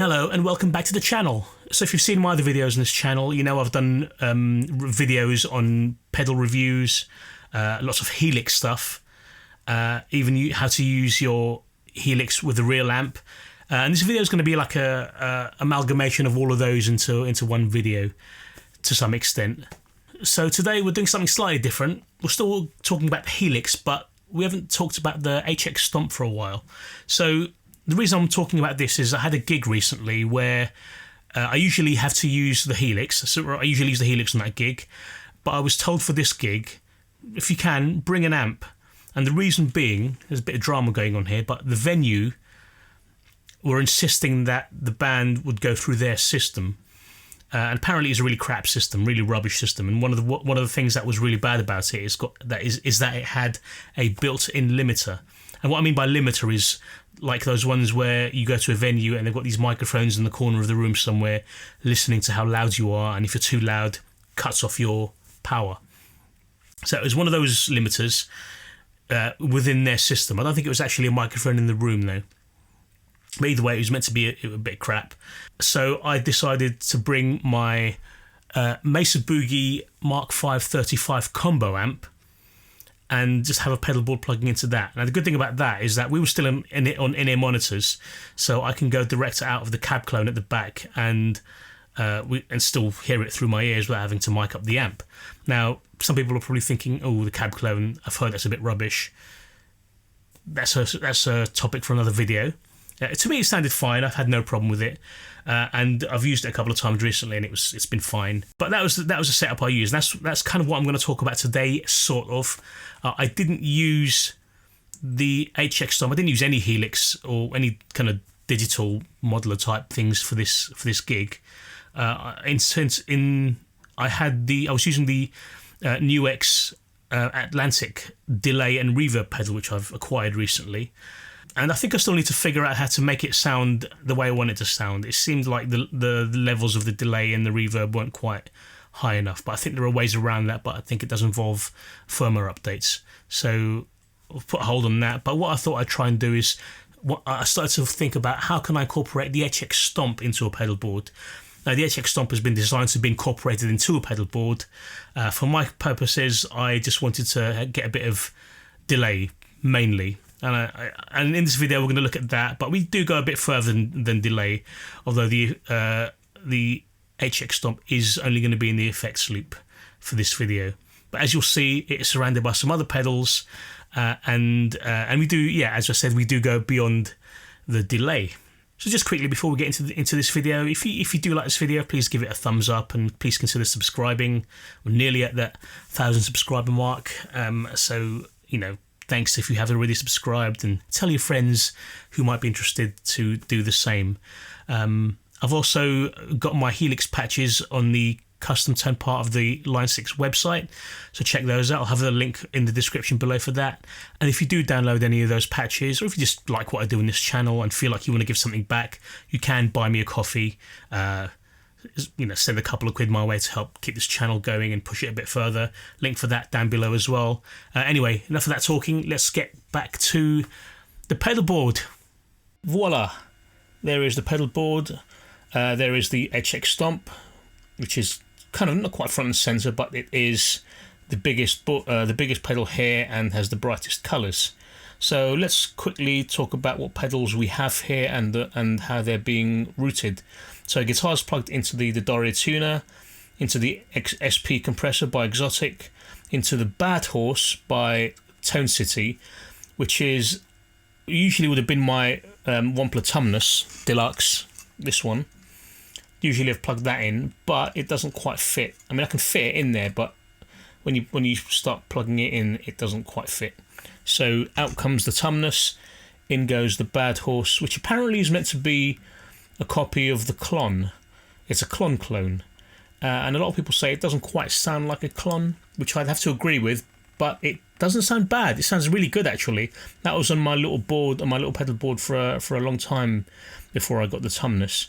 Hello and welcome back to the channel. So if you've seen my other videos on this channel, you know I've done videos on pedal reviews, lots of Helix stuff, even how to use your Helix with a real amp. And this video is going to be like a amalgamation of all of those into one video to some extent. So today we're doing something slightly different. We're still talking about Helix, but we haven't talked about the HX Stomp for a while. So the reason I'm talking about this is I had a gig recently where I usually have to use the Helix. So I usually use the Helix on that gig, but I was told for this gig, if you can, bring an amp. And the reason being, there's a bit of drama going on here, but the venue were insisting that the band would go through their system. And apparently it's a really crap system, really rubbish system. And one of the things that was really bad about it is that it had a built-in limiter. And what I mean by limiter is like those ones where you go to a venue and they've got these microphones in the corner of the room somewhere listening to how loud you are, and if you're too loud, cuts off your power. So it was one of those limiters within their system. I don't think it was actually a microphone in the room though. But either way, it was meant to be a bit crap. So I decided to bring my Mesa Boogie Mark V 35 combo amp and just have a pedal board plugging into that. Now the good thing about that is that we were still on in-ear monitors, so I can go direct out of the cab clone at the back and still hear it through my ears without having to mic up the amp. Now some people are probably thinking, oh, the cab clone, I've heard that's a bit rubbish. That's a topic for another video. To me it sounded fine, I've had no problem with it, and I've used it a couple of times recently and it's been fine. But that was a setup I used, and that's kind of what I'm going to talk about today, sort of. I didn't use the HX Stomp, I didn't use any Helix or any kind of digital modeler type things for this gig. I was using the NUX Atlantic delay and reverb pedal, which I've acquired recently. And I think I still need to figure out how to make it sound the way I want it to sound. It seemed like the levels of the delay and the reverb weren't quite high enough, but I think there are ways around that, but I think it does involve firmware updates. So I'll put a hold on that. But what I thought I'd try and do is, I started to think about how can I incorporate the HX Stomp into a pedal board. Now the HX Stomp has been designed to be incorporated into a pedal board. For my purposes, I just wanted to get a bit of delay, mainly. And in this video we're going to look at that, but we do go a bit further than delay, although the HX Stomp is only going to be in the effects loop for this video. But as you'll see, it's surrounded by some other pedals, and we do, yeah, as I said, we do go beyond the delay. So just quickly before we get into this video, if you do like this video, please give it a thumbs up and please consider subscribing. We're nearly at that 1,000 subscriber mark, so you know. Thanks if you haven't already subscribed, and tell your friends who might be interested to do the same. I've also got my Helix patches on the custom tone part of the Line 6 website, so check those out. I'll have a link in the description below for that. And if you do download any of those patches, or if you just like what I do in this channel and feel like you want to give something back, you can buy me a coffee. Send a couple of quid my way to help keep this channel going and push it a bit further. Link for that down below as well. Anyway, enough of that talking. Let's get back to the pedal board. Voila! There is the pedal board. There is the HX Stomp, which is kind of not quite front and center, but it is the biggest pedal here and has the brightest colors. So let's quickly talk about what pedals we have here and how they're being routed. So guitars plugged into the Doria tuner, into the HX SP Compressor by Xotic, into the Bad Horse by Tone City, which is usually would have been my Wampler Tumnus Deluxe, this one. Usually I've plugged that in, but it doesn't quite fit. I mean, I can fit it in there, but when you start plugging it in, it doesn't quite fit. So out comes the Tumnus, in goes the Bad Horse, which apparently is meant to be a copy of the Klon. It's a Klon clone, and a lot of people say it doesn't quite sound like a Klon, which I'd have to agree with, but it doesn't sound bad. It sounds really good actually. That was on my little board, on my little pedal board for a long time before I got the Tumnus,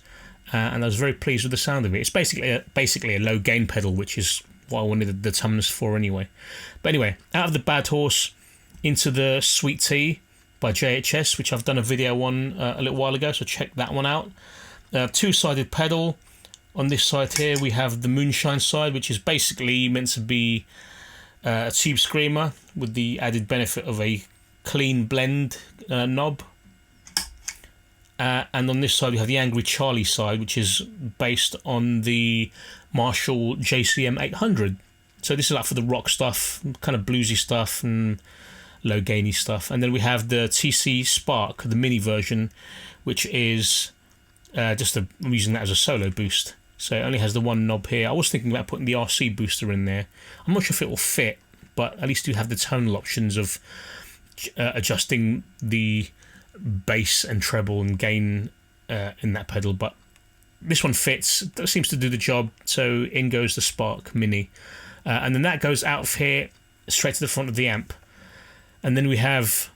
and I was very pleased with the sound of it. It's basically a low gain pedal, which is what I wanted the Tumnus for anyway. But anyway, out of the Bad Horse into the Sweet Tea by JHS, which I've done a video on a little while ago, so check that one out. Two-sided pedal. On this side here we have the Moonshine side, which is basically meant to be a tube screamer with the added benefit of a clean blend knob. And on this side we have the Angry Charlie side, which is based on the Marshall JCM 800. So this is like for the rock stuff, kind of bluesy stuff and low gainy stuff. And then we have the TC Spark, the mini version, which is I'm using that as a solo boost. So it only has the one knob here. I was thinking about putting the RC booster in there. I'm not sure if it will fit, but at least you have the tonal options of adjusting the bass and treble and gain in that pedal. But this one fits, that seems to do the job. So in goes the Spark Mini. And then that goes out of here straight to the front of the amp. And then we have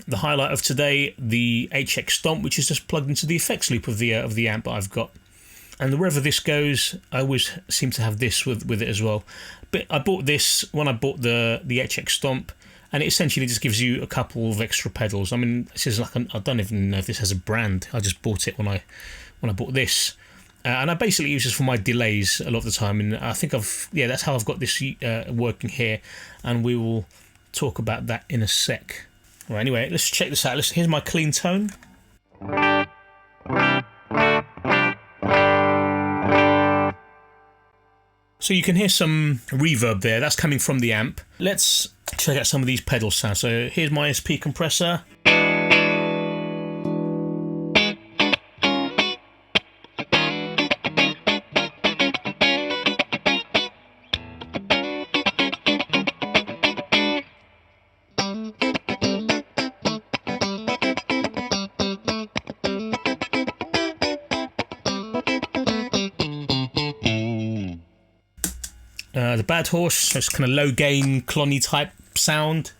the highlight of today, the HX Stomp, which is just plugged into the effects loop of the amp that I've got. And wherever this goes, I always seem to have this with it as well. But I bought this when I bought the HX Stomp, and it essentially just gives you a couple of extra pedals. I mean, this is like I don't even know if this has a brand. I just bought it when I bought this. And I basically use this for my delays a lot of the time, and I think that's how I've got this working here, and we will talk about that in a sec. Right, anyway, let's check this out. Here's my clean tone. So you can hear some reverb there. That's coming from the amp. Let's check out some of these pedal sounds. So here's my SP compressor. The Bad Horse, so it's kind of low gain, clonny type sound.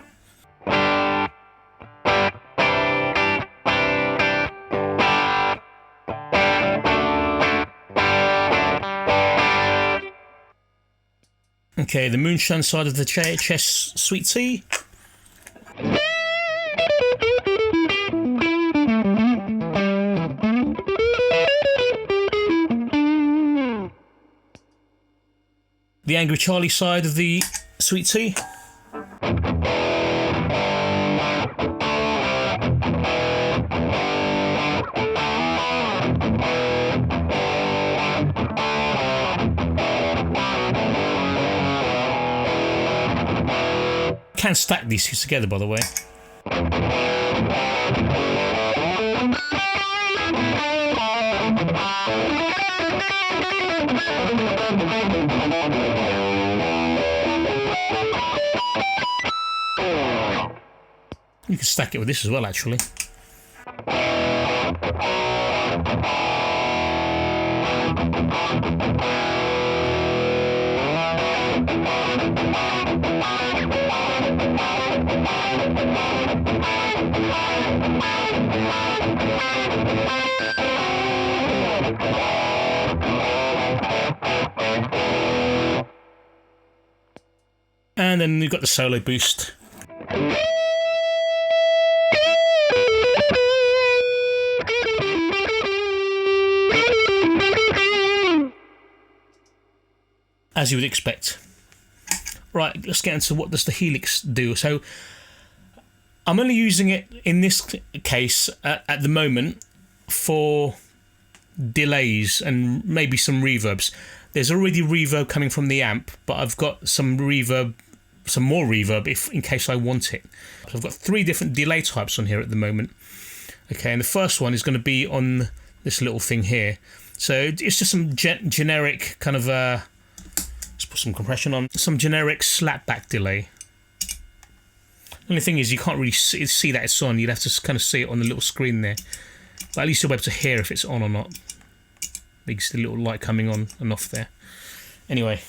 Okay, the Moonshine side of the JHS Sweet Tea. The Angry Charlie side of the Sweet Tea. Can stack these two together, by the way. You can stack it with this as well, actually. And then you've got the solo boost. As you would expect. Right, let's get into what does the Helix do. So I'm only using it in this case at the moment for delays and maybe some reverbs. There's already reverb coming from the amp, but I've got some reverb, some more reverb in case I want it. So I've got 3 different delay types on here at the moment. Okay, and the first one is going to be on this little thing here. So it's just some generic kind of let's put some compression on, some generic slapback delay. The only thing is you can't really see that it's on. You'd have to kind of see it on the little screen there. But at least you'll be able to hear if it's on or not. There's the little light coming on and off there. Anyway.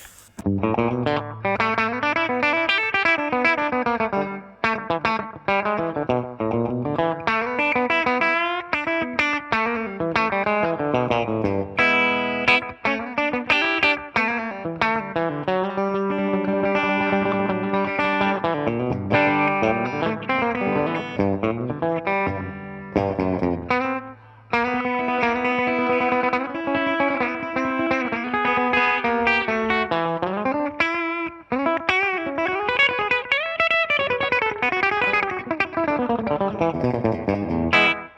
I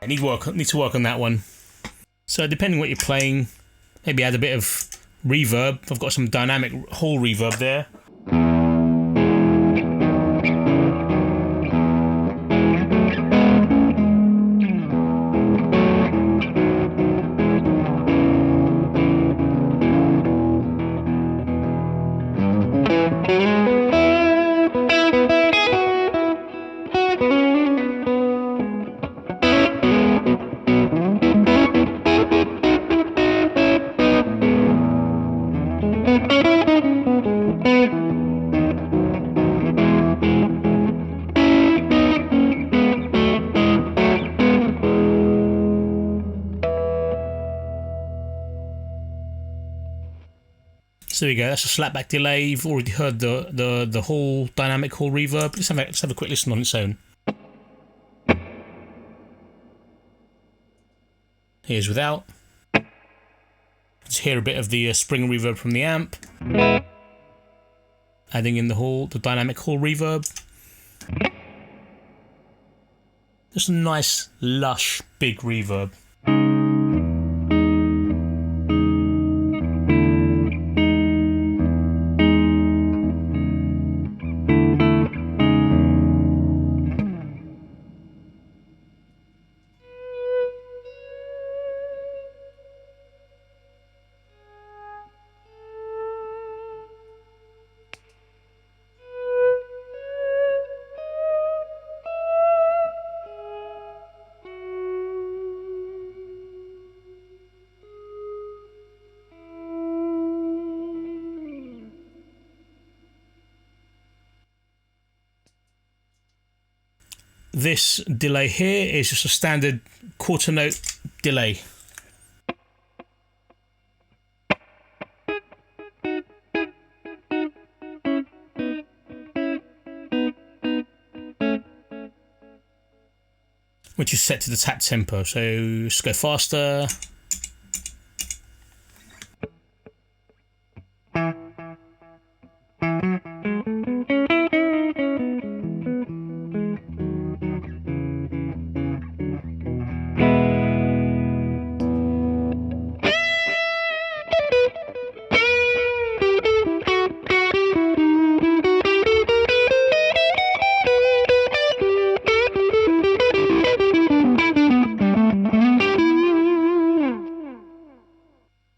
need to work on that one. So depending what you're playing, maybe add a bit of reverb. I've got some dynamic hall reverb there. So there you go, that's a slapback delay. You've already heard the whole dynamic hall reverb. Let's have a quick listen on its own. Here's without. Let's hear a bit of the spring reverb from the amp. Adding in the dynamic hall reverb. Just a nice, lush, big reverb. This delay here is just a standard quarter note delay. Which is set to the tap tempo, so let's go faster.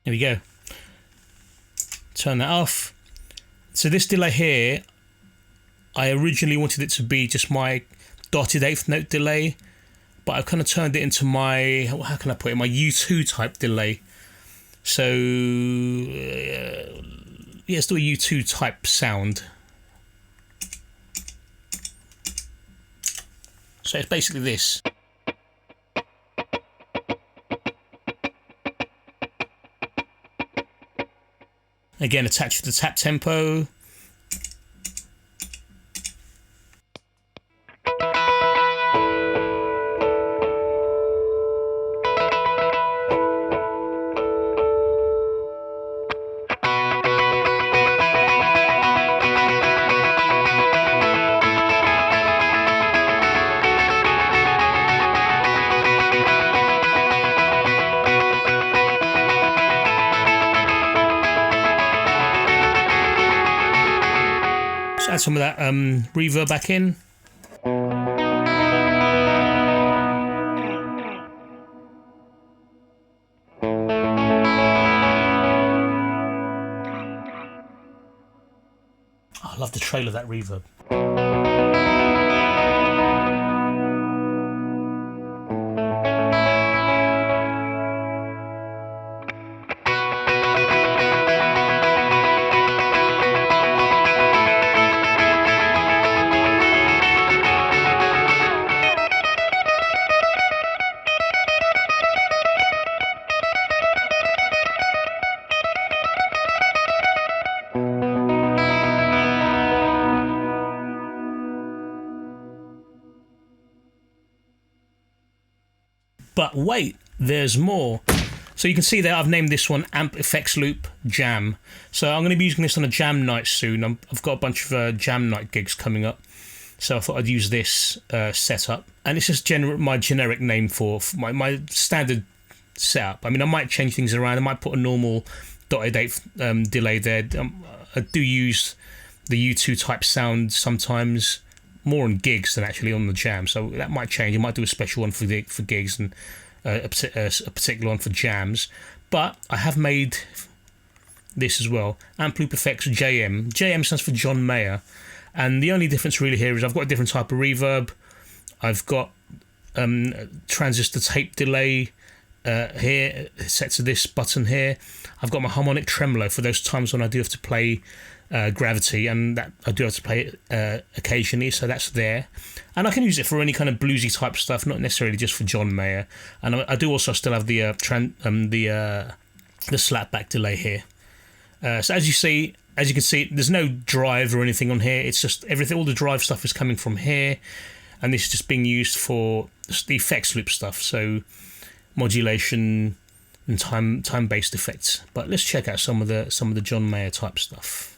There we go. Turn that off. So this delay here, I originally wanted it to be just my dotted eighth note delay, but I've kind of turned it into my, how can I put it, my U2 type delay. So yeah, let's do a U2 type sound. So it's basically this. Again, attached to the tap tempo. Add some of that reverb back in. Oh, I love the trail of that reverb. But wait, there's more. So you can see there I've named this one Amp Effects Loop Jam. So I'm going to be using this on a jam night soon. I've got a bunch of jam night gigs coming up. So I thought I'd use this setup, and it's just my generic name for my standard setup. I mean, I might change things around. I might put a normal dotted 8 delay there. I do use the U2 type sound sometimes, more on gigs than actually on the jam. So that might change. I might do a special one for gigs and a particular one for jams. But I have made this as well. Amp Loop Effects JM. JM stands for John Mayer. And the only difference really here is I've got a different type of reverb. I've got transistor tape delay here, set to this button here. I've got my harmonic tremolo for those times when I do have to play gravity, and that I do have to play it occasionally, so that's there. And I can use it for any kind of bluesy type stuff, not necessarily just for John Mayer. And I do also still have the slapback delay here. So as you can see, there's no drive or anything on here. It's just everything. All the drive stuff is coming from here, and this is just being used for the effects loop stuff. So modulation and time-based effects. But let's check out some of the John Mayer type stuff.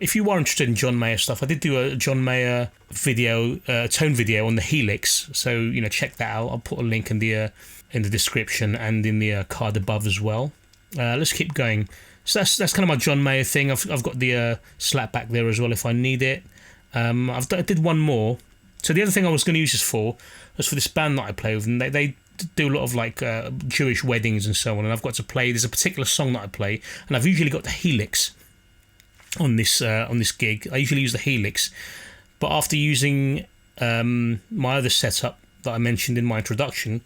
If you are interested in John Mayer stuff, I did do a John Mayer video, tone video on the Helix, so check that out. I'll put a link in the description and in the card above as well. Let's keep going. So that's kind of my John Mayer thing. I've got the slapback there as well if I need it. I did one more. So the other thing I was going to use this for was for this band that I play with, and they do a lot of like Jewish weddings and so on. And I've got to play. There's a particular song that I play, and I've usually got the Helix on this gig. I usually use the Helix, but after using my other setup that I mentioned in my introduction,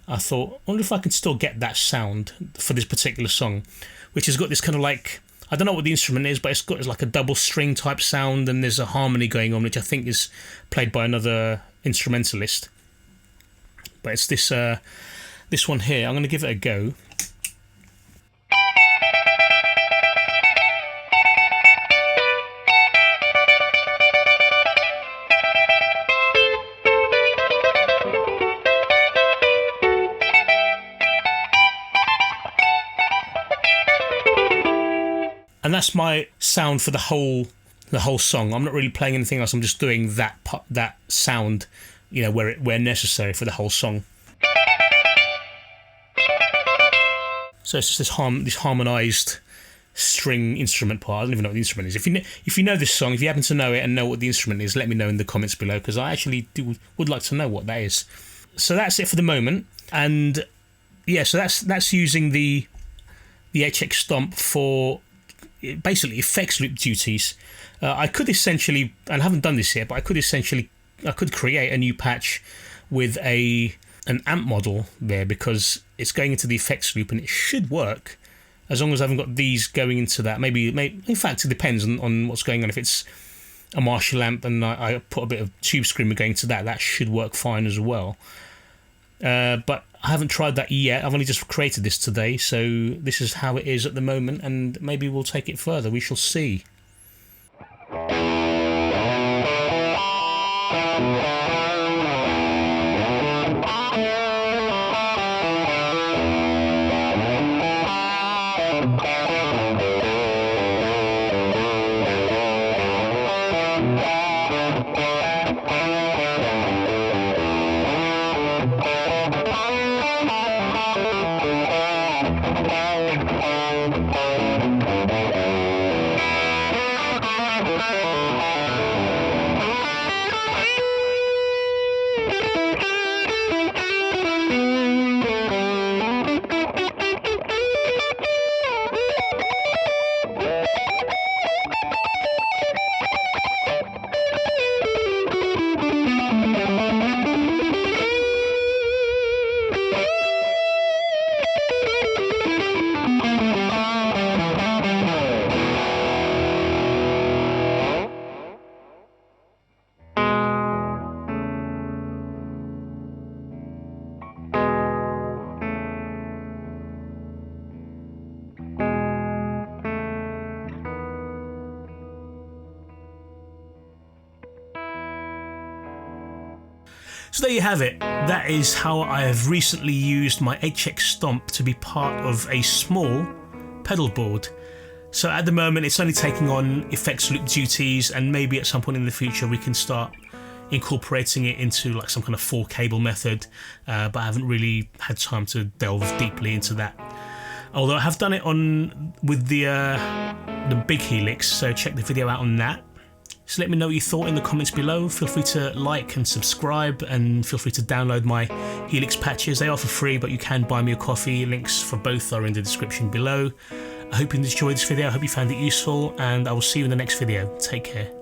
I thought, I wonder if I can still get that sound for this particular song, which has got this kind of like, I don't know what the instrument is, but it's like a double string type sound, and there's a harmony going on, which I think is played by another instrumentalist. But it's this one here. I'm going to give it a go. And that's my sound for the whole song. I'm not really playing anything else. I'm just doing that sound, where necessary for the whole song. So it's just this harmonized string instrument part. I don't even know what the instrument is. If you know this song, if you happen to know it and know what the instrument is, let me know in the comments below, because I actually would like to know what that is. So that's it for the moment. And yeah, so that's using the HX Stomp for basically effects loop duties. I could essentially, and I haven't done this yet, but I could create a new patch with an amp model there, because it's going into the effects loop and it should work as long as I haven't got these going into that. Maybe in fact it depends on what's going on. If it's a Marshall amp and I put a bit of tube screamer going to that should work fine as well. But I haven't tried that yet. I've only just created this today, so this is how it is at the moment, and maybe we'll take it further. We shall see. So there you have it. That is how I have recently used my HX Stomp to be part of a small pedal board. So at the moment it's only taking on effects loop duties, and maybe at some point in the future we can start incorporating it into like some kind of 4-cable method, but I haven't really had time to delve deeply into that. Although I have done it with the big Helix, so check the video out on that. So let me know what you thought in the comments below. Feel free to like and subscribe, and feel free to download my Helix patches. They are for free, but you can buy me a coffee. Links for both are in the description below. I hope you enjoyed this video, I hope you found it useful, and I will see you in the next video. Take care.